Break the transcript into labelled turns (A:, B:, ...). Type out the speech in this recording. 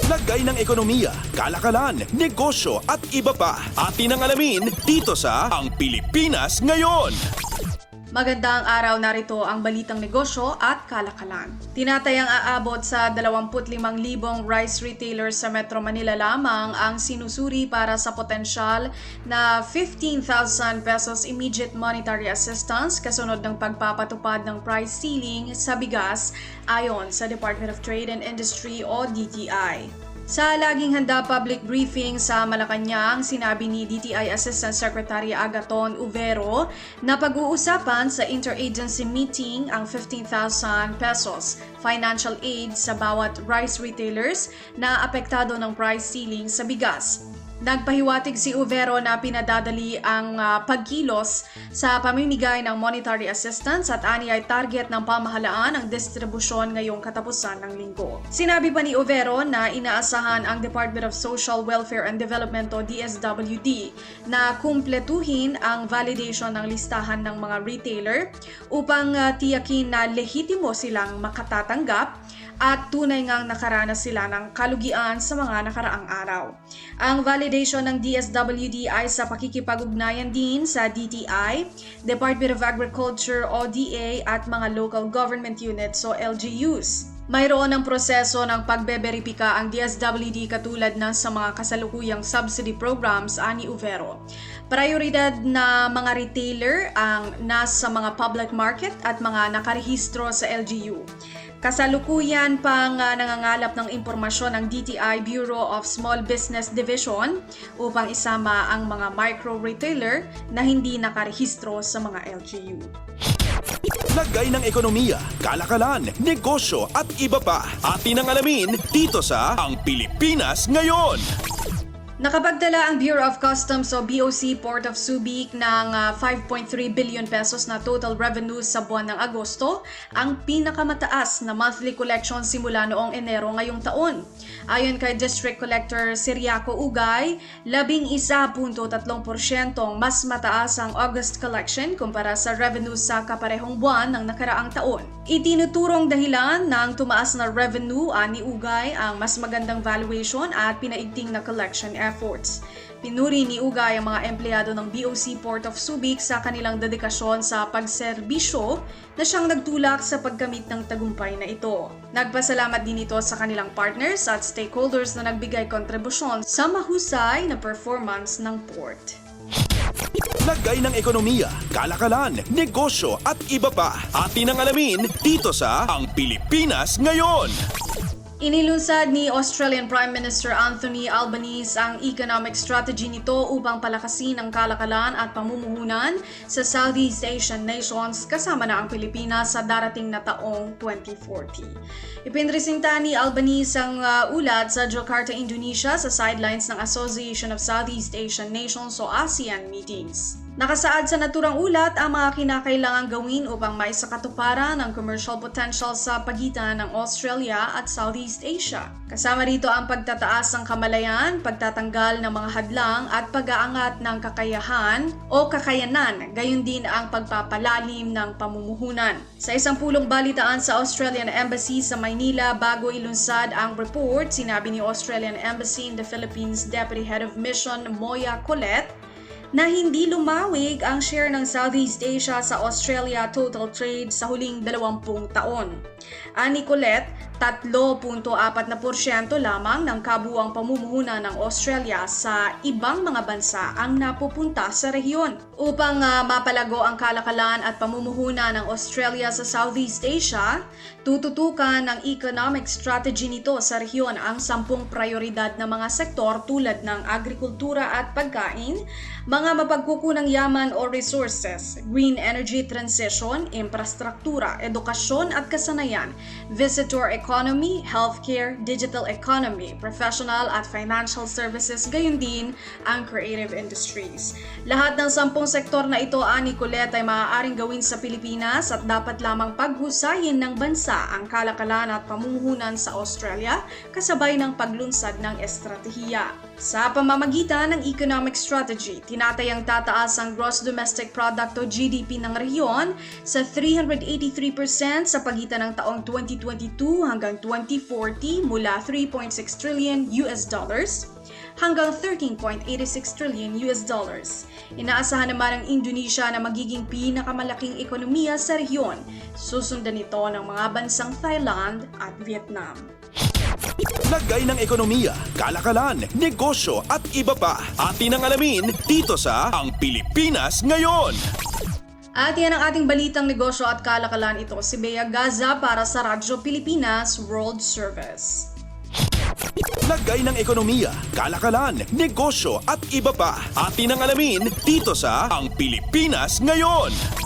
A: Lagay ng ekonomiya, kalakalan, negosyo at iba pa. Atin ang alamin dito sa Ang Pilipinas Ngayon.
B: Magandang araw, narito ang balitang negosyo at kalakalan. Tinatayang aabot sa 25,000 rice retailers sa Metro Manila lamang ang sinusuri para sa potensyal na 15,000 pesos immediate monetary assistance kasunod ng pagpapatupad ng price ceiling sa bigas ayon sa Department of Trade and Industry o DTI. Sa laging handa public briefing sa Malacanang, sinabi ni DTI Assistant Secretary Agaton Uvero na pag-uusapan sa interagency meeting ang 15,000 pesos financial aid sa bawat rice retailers na apektado ng price ceiling sa bigas. Nagpahiwatig si Uvero na pinadadali ang pagkilos sa pamimigay ng monetary assistance at ani ay target ng pamahalaan ang distribusyon ngayong katapusan ng linggo. Sinabi pa ni Uvero na inaasahan ang Department of Social Welfare and Development o DSWD na kumpletuhin ang validation ng listahan ng mga retailer upang tiyakin na lehitimo silang makatatanggap at tunay ngang nakaranas sila ng kalugian sa mga nakaraang araw. Ang validation ng DSWD ay sa pakikipag-ugnayan din sa DTI, Department of Agriculture o DA at mga local government units o LGUs. Mayroon ang proseso ng pagbeberipika ang DSWD katulad ng sa mga kasalukuyang subsidy programs ani Uvero. Prioridad na mga retailer ang nasa mga public market at mga nakarehistro sa LGU. Kasalukuyan pang nangangalap ng impormasyon ang DTI Bureau of Small Business Division upang isama ang mga micro-retailer na hindi nakarehistro sa mga LGU.
A: Lagay ng ekonomiya, kalakalan, negosyo at iba pa. Atin ang alamin dito sa Ang Pilipinas Ngayon.
B: Nakapagdala ang Bureau of Customs o BOC Port of Subic ng 5.3 billion pesos na total revenues sa buwan ng Agosto, ang pinakamataas na monthly collection simula noong Enero ngayong taon. Ayon kay District Collector Siriaco Ugay, 11.3% mas mataas ang August collection kumpara sa revenues sa kaparehong buwan ng nakaraang taon. Itinuturong dahilan ng tumaas na revenue ni Ugay ang mas magandang valuation at pinaigting na collection efforts. Pinuri ni Ugay ang mga empleyado ng BOC Port of Subic sa kanilang dedikasyon sa pagserbisyo na siyang nagtulak sa pagkamit ng tagumpay na ito. Nagpasalamat din ito sa kanilang partners at stakeholders na nagbigay kontribusyon sa mahusay na performance ng port.
A: Lagay ng ekonomiya, kalakalan, negosyo at iba pa. Atin ang alamin dito sa Ang Pilipinas Ngayon.
B: Inilunsad ni Australian Prime Minister Anthony Albanese ang economic strategy nito upang palakasin ang kalakalan at pamumuhunan sa Southeast Asian nations kasama na ang Pilipinas sa darating na taong 2040. Ipinresinta ni Albanese ang ulat sa Jakarta, Indonesia sa sidelines ng Association of Southeast Asian Nations o ASEAN meetings. Nakasaad sa naturang ulat ang mga kinakailangang gawin upang maisakatuparan ang commercial potential sa pagitan ng Australia at Southeast Asia. Kasama rito ang pagtataas ng kamalayan, pagtatanggal ng mga hadlang at pag-aangat ng kakayahan o kakayanan, gayon din ang pagpapalalim ng pamumuhunan. Sa isang pulong balitaan sa Australian Embassy sa Maynila bago ilunsad ang report, sinabi ni Australian Embassy in the Philippines Deputy Head of Mission Moya Colette na hindi lumawig ang share ng Southeast Asia sa Australia total trade sa huling 20 taon. Ani Colette, 3.4% lamang ng kabuuang pamumuhunan ng Australia sa ibang mga bansa ang napupunta sa rehiyon. Upang mapalago ang kalakalan at pamumuhunan ng Australia sa Southeast Asia, tututukan ng economic strategy nito sa rehiyon ang 10 prioridad na mga sektor tulad ng agrikultura at pagkain, mga mapagkukunang yaman o resources, green energy transition, infrastruktura, edukasyon at kasanayan, visitor economy, healthcare, digital economy, professional at financial services, gayon din ang creative industries. Lahat ng 10 sektor na ito, ani Colette, ay maaaring gawin sa Pilipinas at dapat lamang paghusayin ng bansa ang kalakalan at pamumuhunan sa Australia kasabay ng paglunsad ng estratehiya. Sa pamamagitan ng economic strategy, tinatayang tataas ang gross domestic product o GDP ng rehiyon sa 383% sa pagitan ng taong 2022 hanggang hanggang 2040 mula 3.6 trillion US dollars hanggang 13.86 trillion US dollars. Inaasahan naman ng Indonesia na magiging pinakamalaking ekonomiya sa rehiyon. Susundan ito ng mga bansang Thailand at Vietnam.
A: Lagay ng ekonomiya, kalakalan, negosyo at iba pa. Atin ang alamin dito sa Ang Pilipinas Ngayon.
B: At yan ang ating balitang negosyo at kalakalan. Ito si Bea Gaza para sa Radyo Pilipinas World Service.
A: Lagay ng ekonomiya, kalakalan, negosyo at iba pa. Atin ang alamin dito sa Ang Pilipinas Ngayon.